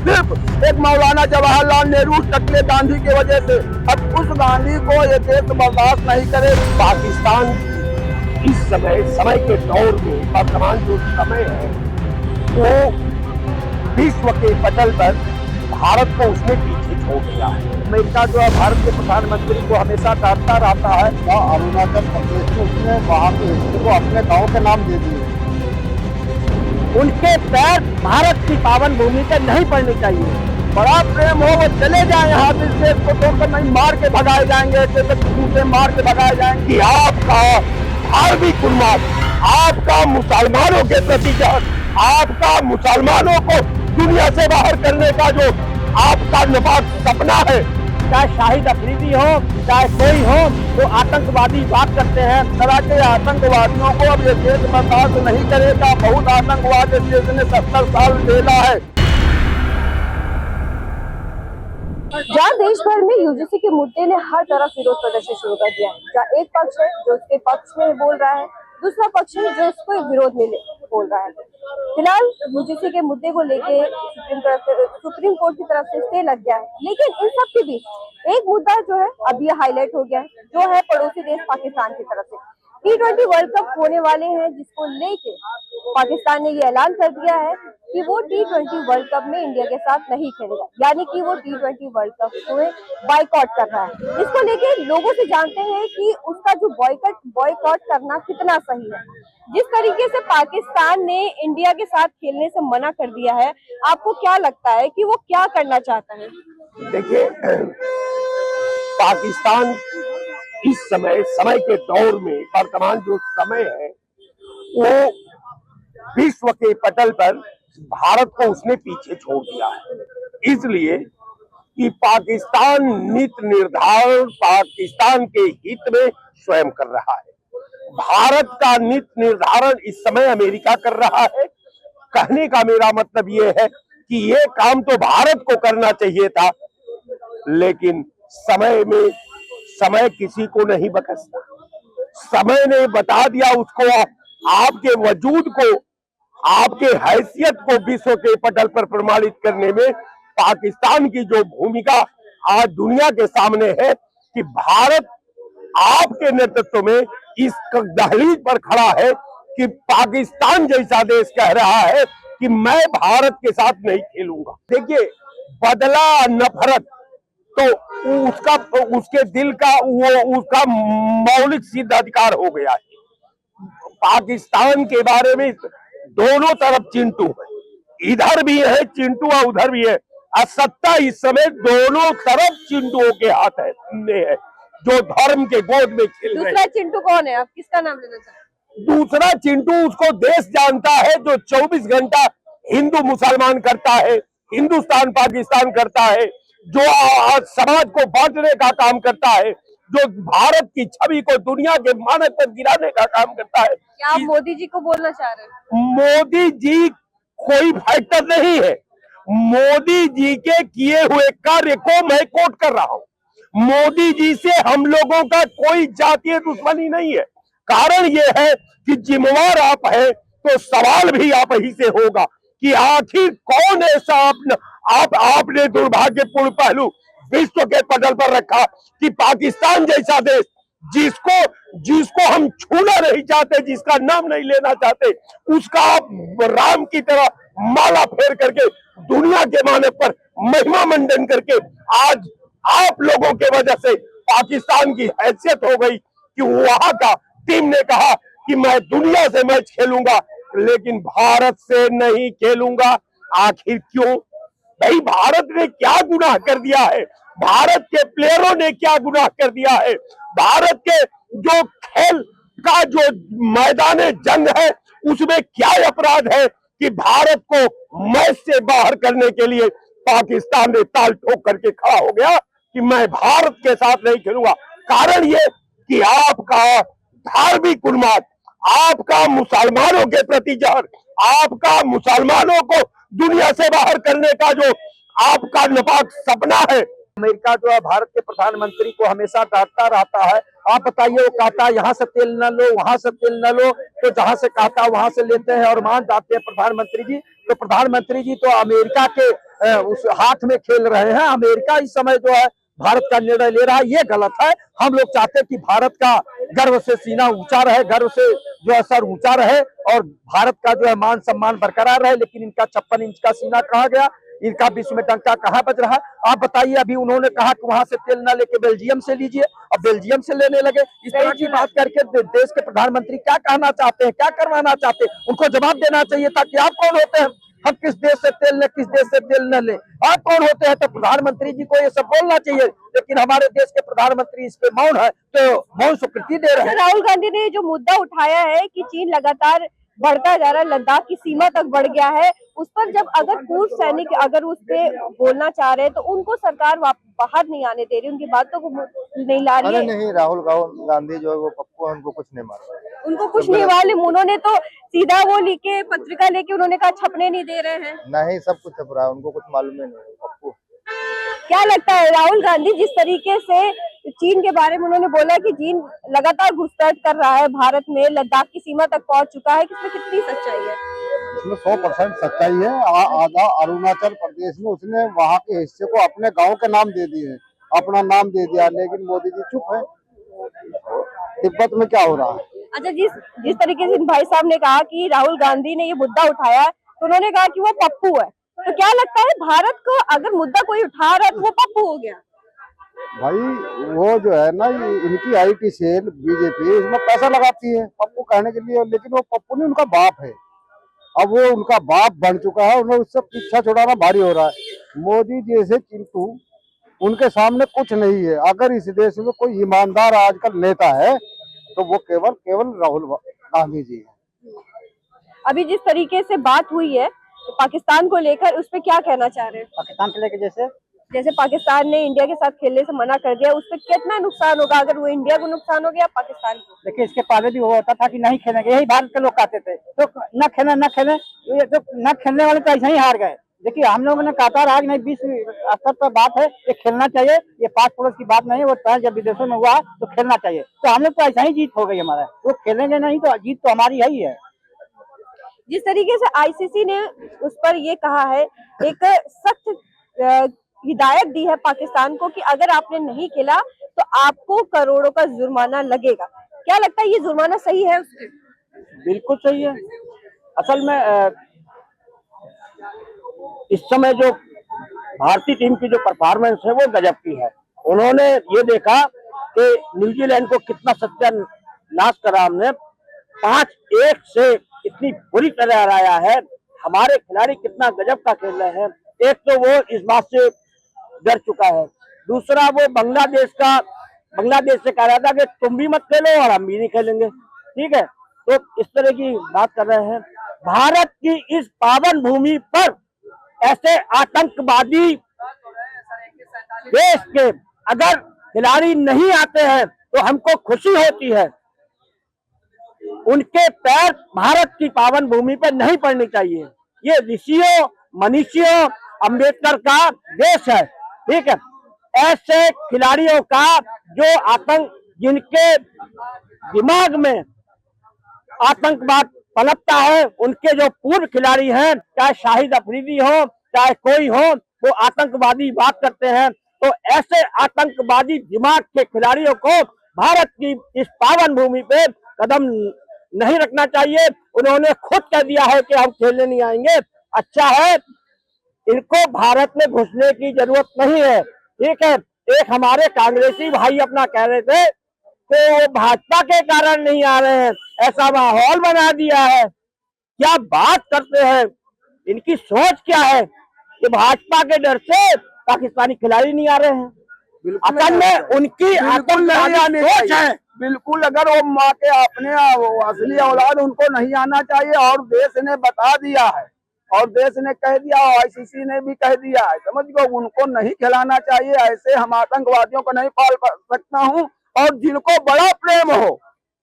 सिर्फ एक मौलाना जवाहरलाल नेहरू टकले गांधी की वजह से। अब उस गांधी को ये देश बर्दाश्त नहीं करे। पाकिस्तान इस समय के दौर में वर्तमान जो समय है वो विश्व के पटल पर भारत को उसने पीछे छोड़ दिया है। अमेरिका जो है भारत के प्रधानमंत्री को हमेशा डांटता रहता है। अरुणाचल प्रदेश में उसने वहाँ के हिस्से को अपने गांव के नाम दे दिए। उनके पैर भारत की पावन भूमि पे नहीं पड़नी चाहिए। बड़ा प्रेम हो वो चले जाए यहाँ से, इसको तोड़कर नहीं मार के भगाए जाएंगे, जैसे मार के भगाए जाएंगे। कि आपका धार्मिक उन्माद, आपका मुसलमानों के प्रति आपका मुसलमानों को दुनिया से बाहर करने का जो आपका नापाक सपना है, चाहे शाहिद अफरीदी हो चाहे कोई हो, वो आतंकवादी बात करते हैं। तरह के आतंकवादियों को अब ये देश बर्दाश्त नहीं करेगा। बहुत आतंकवाद इस देश ने 70 साल झेला है। जहाँ देश भर में यूजीसी के मुद्दे ने हर तरफ विरोध प्रदर्शन शुरू कर दिया है। जहाँ एक पक्ष है जो उसके पक्ष में बोल रहा है, दूसरा पक्ष है जो उसको विरोध में बोल रहा है। फिलहाल यूजीसी के मुद्दे को लेके सुप्रीम कोर्ट की तरफ से स्टे लग गया है, लेकिन इन सब के बीच एक मुद्दा जो है अब ये हाईलाइट हो गया है, जो है पड़ोसी देश पाकिस्तान की तरफ से T20 वर्ल्ड कप होने वाले हैं, जिसको लेके पाकिस्तान ने ये ऐलान कर दिया है कि वो T20 वर्ल्ड कप में इंडिया के साथ नहीं खेलेगा, यानी कि वो T20 वर्ल्ड कप को बॉयकॉट कर रहा है। इसको लेके लोगों से जानते हैं कि उसका जो बॉयकॉट करना कितना सही है। जिस तरीके से पाकिस्तान ने इंडिया के साथ खेलने से मना कर दिया है, आपको क्या लगता है कि वो क्या करना चाहता है? देखिए, पाकिस्तान इस समय के दौर में वर्तमान जो समय है वो विश्व के पटल पर भारत को उसने पीछे छोड़ दिया है। इसलिए कि पाकिस्तान नीति निर्धारण पाकिस्तान के हित में स्वयं कर रहा है। भारत का नीति निर्धारण इस समय अमेरिका कर रहा है। कहने का मेरा मतलब ये है कि ये काम तो भारत को करना चाहिए था, लेकिन समय किसी को नहीं बख्शता। समय ने बता दिया उसको, आपके वजूद को, आपके हैसियत को विश्व के पटल पर प्रमाणित करने में पाकिस्तान की जो भूमिका आज दुनिया के सामने है कि भारत आपके नेतृत्व में इस दहलीज पर खड़ा है कि पाकिस्तान जैसा देश कह रहा है कि मैं भारत के साथ नहीं खेलूंगा। देखिए, बदला नफरत तो उसके दिल का उसका मौलिक सिद्ध अधिकार हो गया है। पाकिस्तान के बारे में दोनों तरफ चिंटू है, इधर भी है चिंटू और उधर भी है। सत्ता इस समय दोनों तरफ चिंटुओं के हाथ है जो धर्म के गोद में खेल रहे हैं। दूसरा चिंटू कौन है? आप किसका नाम लेना चाहते हैं? दूसरा चिंटू उसको देश जानता है, जो 24 घंटा हिंदू मुसलमान करता है, हिंदुस्तान पाकिस्तान करता है, जो समाज को बांटने का काम करता है, जो भारत की छवि को दुनिया के मानक पर गिराने का काम करता है। क्या आप मोदी जी को बोलना चाह रहे हैं? मोदी जी कोई फैक्टर नहीं है। मोदी जी के किए हुए कार्य को मैं कोट कर रहा हूं। मोदी जी से हम लोगों का कोई जातीय दुश्मनी नहीं है। कारण यह है कि जिम्मेवार आप हैं तो सवाल भी आप ही से होगा कि आखिर कौन ऐसा आपने दुर्भाग्यपूर्ण पहलू विश्व के पटल पर रखा कि पाकिस्तान जैसा देश जिसको हम छूना नहीं चाहते, जिसका नाम नहीं लेना चाहते, उसका आप राम की तरह माला फेर करके दुनिया के मानक पर महिमा मंडन करके आज आप लोगों के वजह से पाकिस्तान की हैसियत हो गई कि वहां का टीम ने कहा कि मैं दुनिया से मैच खेलूंगा लेकिन भारत से नहीं खेलूंगा। आखिर क्यों? भाई, भारत ने क्या गुनाह कर दिया है? भारत के प्लेयरों ने क्या गुनाह कर दिया है? भारत के जो खेल का जो मैदान जंग है उसमें क्या अपराध है कि भारत को मैच से बाहर करने के लिए पाकिस्तान ने ताल ठोक करके खड़ा हो गया कि मैं भारत के साथ नहीं खेलूंगा। कारण ये कि आपका धार्मिक उन्माद, आपका मुसलमानों के प्रति जहर, आपका मुसलमानों को दुनिया से बाहर करने का जो आपका नापाक सपना है। अमेरिका जो है भारत के प्रधानमंत्री को हमेशा डांटता रहता है। आप बताइए, वो कहता है यहाँ से तेल न लो, वहां से तेल न लो, तो जहां से कहता है वहां से लेते हैं और मान जाते हैं प्रधानमंत्री जी तो प्रधानमंत्री जी तो अमेरिका के उस हाथ में खेल रहे हैं। अमेरिका इस समय जो है भारत का निर्णय ले रहा है, ये गलत है। हम लोग चाहते हैं कि भारत का गर्व से सीना ऊंचा रहे, गर्व से जो है सर ऊंचा रहे और भारत का जो है मान सम्मान बरकरार रहे। लेकिन इनका 56 इंच का सीना कहाँ गया, इनका विश्व में डंका कहाँ बज रहा है? आप बताइए। अभी उन्होंने कहा कि वहां से तेल ना लेके बेल्जियम से लीजिए, अब बेल्जियम से लेने लगे। इस तरह की बात करके देश के प्रधानमंत्री क्या कहना चाहते हैं, क्या करवाना चाहते हैं? उनको जवाब देना चाहिए था कि आप कौन होते हैं, हम किस देश से तेल ले, किस देश से तेल न ले, आप कौन होते हैं? तो प्रधानमंत्री जी को ये सब बोलना चाहिए। लेकिन हमारे देश के प्रधानमंत्री इस पे मौन है, तो मौन स्वीकृति दे रहे हैं। राहुल गांधी ने जो मुद्दा उठाया है कि चीन लगातार बढ़ता जा रहा है, लद्दाख की सीमा तक बढ़ गया है, उस पर जब अगर पूर्व सैनिक अगर उस पे बोलना चाह रहे हैं तो उनको सरकार बाहर नहीं आने दे रही, उनकी बातों को नहीं ला रही अरे है। नहीं, राहुल गांधी जो है वो पप्पू है, उनको कुछ नहीं मालूम, उनको कुछ नहीं मालूम। उन्होंने तो सीधा वो लिखे पत्रिका लेके उन्होंने कहा छपने नहीं दे रहे हैं। नहीं सब कुछ छप रहा है, उनको कुछ मालूम ही नहीं है पप्पू। क्या लगता है राहुल गांधी जिस तरीके से चीन के बारे में उन्होंने बोला कि चीन लगातार घुसपैठ कर रहा है भारत में, लद्दाख की सीमा तक पहुंच चुका है, इसमें कितनी सच्चाई है? इसमें 100% सच्चाई है। आधा अरुणाचल प्रदेश में उसने वहाँ के हिस्से को अपने गांव के नाम दे दिए, अपना नाम दे दिया, लेकिन मोदी जी चुप है। तिब्बत में क्या हो रहा है? अच्छा, जिस तरीके से भाई साहब ने कहा कि राहुल गांधी ने ये मुद्दा उठाया तो उन्होंने कहा कि वो पप्पू है, तो क्या लगता है भारत को अगर मुद्दा कोई उठा रहा है तो वो पप्पू हो गया? भाई वो जो है ना, इनकी आईटी सेल बीजेपी इसमें पैसा लगाती है पप्पू कहने के लिए, लेकिन वो पप्पू नहीं, उनका बाप है। अब वो उनका बाप बन चुका है, उन्हें उससे पीछा छुड़ाना भारी हो रहा है। मोदी जैसे चिंटू उनके सामने कुछ नहीं है। अगर इस देश में कोई ईमानदार आजकल नेता है तो वो केवल राहुल गांधी जी है। अभी जिस तरीके से बात हुई है पाकिस्तान को लेकर, उस पर क्या कहना चाह रहे हैं? पाकिस्तान के लेकर जैसे पाकिस्तान ने इंडिया के साथ खेलने से मना कर दिया, उस पर कितना नुकसान होगा? अगर वो इंडिया को नुकसान हो गया, पाकिस्तान को? देखिए, इसके पहले भी वो होता था कि नहीं खेलेंगे, यही भारत के लोग कहते थे, तो न खेले ये तो न खेलने वाले तो ऐसे ही हार गए। देखिए, हम लोगों ने कहा था नहीं, विश्व स्तर पर बात है, ये खेलना चाहिए, ये पास पड़ोस की बात नहीं है, वो तय जब विदेशों में हुआ तो खेलना चाहिए। तो हम लोग तो ऐसा ही जीत हो गई हमारा, वो खेलेंगे नहीं तो जीत तो हमारी है ही है। जिस तरीके से आईसीसी ने उस पर ये कहा है, एक सख्त हिदायत दी है पाकिस्तान को कि अगर आपने नहीं खेला तो आपको करोड़ों का जुर्माना लगेगा, क्या लगता है ये जुर्माना सही है उसके? बिल्कुल सही है। असल में इस समय जो भारतीय टीम की जो परफॉर्मेंस है वो गजब की है। उन्होंने ये देखा कि न्यूजीलैंड को कितना सत्यानाश करा हमने, 5-1 से इतनी बुरी तरह हराया है। हमारे खिलाड़ी कितना गजब का खेल रहे हैं। एक तो वो इस बात से डर चुका है, दूसरा वो बांग्लादेश से कह रहा था कि तुम भी मत खेलो और हम भी नहीं खेलेंगे, ठीक है। तो इस तरह की बात कर रहे हैं। भारत की इस पावन भूमि पर ऐसे आतंकवादी देश के अगर खिलाड़ी नहीं आते हैं तो हमको खुशी होती है। उनके पैर भारत की पावन भूमि पर नहीं पड़नी चाहिए। ये ऋषियों मनीषियों अंबेडकर का देश है, ठीक है। ऐसे खिलाड़ियों का जो आतंक, जिनके दिमाग में आतंकवाद पनपता है, उनके जो पूर्व खिलाड़ी हैं, चाहे शाहिद अफरीदी हो चाहे कोई हो, वो आतंकवादी बात करते हैं। तो ऐसे आतंकवादी दिमाग के खिलाड़ियों को भारत की इस पावन भूमि पे कदम नहीं रखना चाहिए। उन्होंने खुद कह दिया है कि हम खेलने नहीं आएंगे। अच्छा है, इनको भारत में घुसने की जरूरत नहीं है, ठीक है। एक हमारे कांग्रेसी भाई अपना कह रहे थे कि वो भाजपा के कारण नहीं आ रहे हैं, ऐसा माहौल बना दिया है। क्या बात करते हैं, इनकी सोच क्या है कि भाजपा के डर से पाकिस्तानी खिलाड़ी नहीं आ रहे हैं? असल में उनकी आतंकवादी सोच है। बिल्कुल, अगर वो माँ के अपने असली औलाद, उनको नहीं आना चाहिए। और देश ने बता दिया है, और देश ने कह दिया, और आईसीसी ने भी कह दिया है, समझ गए, उनको नहीं खिलाना चाहिए। ऐसे हम आतंकवादियों को नहीं पाल सकता हूँ। और जिनको बड़ा प्रेम हो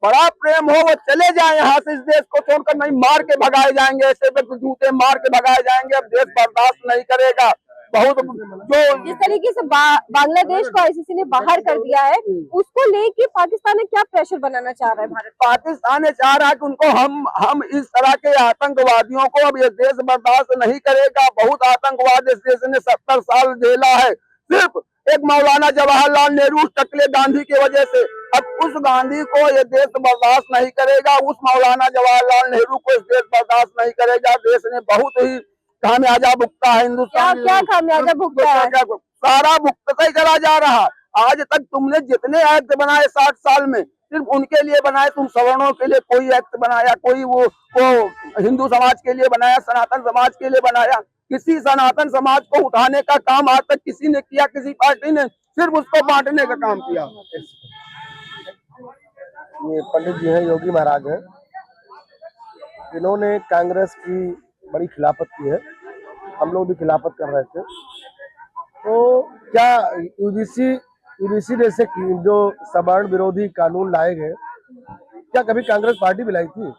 वो चले जाए यहाँ से, इस देश को छोड़कर। नहीं मार के भगाए जाएंगे, ऐसे पे जूते मार के भगाए जाएंगे। अब देश बर्दाश्त नहीं करेगा। बहुत जो जिस तरीके से बांग्लादेश को आईसीसी ने बाहर कर दिया है, उसको लेके पाकिस्तान ने क्या प्रेशर बनाना चाह रहा है भारत? पाकिस्तान ने चाह रहा है कि उनको हम इस तरह के आतंकवादियों को अब ये देश बर्दाश्त नहीं करेगा। बहुत आतंकवाद इस देश ने 70 साल झेला है, सिर्फ एक मौलाना जवाहरलाल नेहरू टकले गांधी की वजह से। अब उस गांधी को ये देश बर्दाश्त नहीं करेगा, उस मौलाना जवाहरलाल नेहरू को इस देश बर्दाश्त नहीं करेगा। देश ने बहुत ही खामियाजा भुगता है हिंदुस्तान। क्या खामियाजा भुगता है? सारा भुगता ही करा जा रहा। आज तक तुमने जितने एक्ट बनाए 60 साल में, सिर्फ उनके लिए बनाए। तुम सवर्णों के लिए कोई एक्ट बनाया, कोई वो हिंदू समाज के लिए बनाया, सनातन समाज के लिए बनाया। किसी सनातन समाज को उठाने का काम आज तक किसी ने किया? किसी पार्टी ने? सिर्फ उसको बांटने का काम किया। ये पंडित जी हैं, योगी महाराज हैं, इन्होंने कांग्रेस की बड़ी खिलाफत की है। हम लोग भी खिलाफत कर रहे थे। तो क्या यूजीसी जैसे जो सवर्ण विरोधी कानून लाए गए, क्या कभी कांग्रेस पार्टी भी लाई थी?